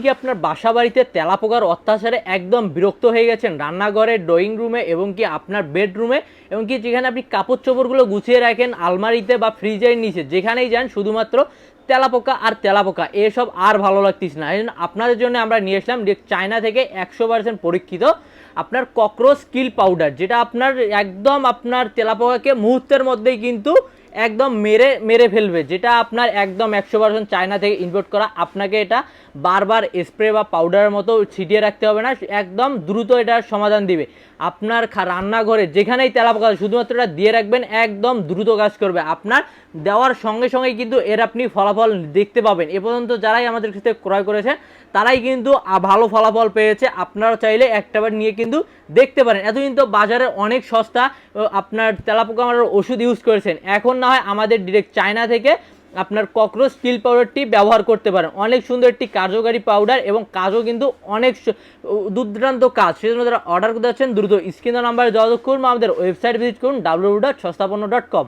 কি আপনার বাসা বাড়িতে তেলাপোকার অত্যাচারে একদম বিরক্ত হয়ে গেছেন, রান্নাঘরে, ড্রয়িং রুমে এবং কি আপনার বেডরুমে এবং কি যেখানে আপনি কাপড় চোপড়গুলো গুছিয়ে রাখেন আলমারিতে বা ফ্রিজের নিচে যেখানেই যান শুধুমাত্র তেলাপোকা আর তেলাপোকা, এসব আর ভালো লাগতিস না। এই জন্য আপনাদের জন্য আমরা নিয়ে আসলাম চায়না থেকে 100% পরীক্ষিত আপনার ককরোচ কিল পাউডার, যেটা আপনার একদম আপনার তেলাপোকাকে মুহূর্তের মধ্যেই কিন্তু একদম মেরে মেরে ফেলবে, যেটা আপনার একদম 100% চায়না থেকে ইম্পোর্ট করা। আপনাকে এটা বারবার স্প্রে বা পাউডারের মতো ছিটিয়ে রাখতে হবে না, একদম দ্রুত এটার সমাধান দিবে। আপনার রান্নাঘরে যেখানেই তেলাপোকা শুধুমাত্র এটা দিয়ে রাখবেন, একদম দ্রুত কাজ করবে। আপনার দেওয়ার সঙ্গে সঙ্গে কিন্তু এর আপনি ফলাফল দেখতে পাবেন। এ পর্যন্ত যারাই আমাদের কাছে ক্রয় করেছে তারাই কিন্তু ভালো ফলাফল পেয়েছে। আপনারা চাইলে একটাবার নিয়ে কিন্তু দেখতে পারেন। এতদিন তো বাজারে অনেক সস্তা আপনার তেলাপোকা মারার ওষুধ ইউজ করেছেন, এখন না হয় আমাদের ডিরেক্ট চায়না থেকে আপনার ককরোচ কিল পাউডারটি ব্যবহার করতে পারেন। অনেক সুন্দর একটি কার্যকারী পাউডার এবং কাজও কিন্তু অনেক দুর্দান্ত কাজ। সেজন্য যারা অর্ডার করতে যাচ্ছেন দ্রুত স্ক্রিন নাম্বারে যোগাযোগ করুন, আমাদের ওয়েবসাইট ভিজিট করুন www.সস্তাপন্ন.com।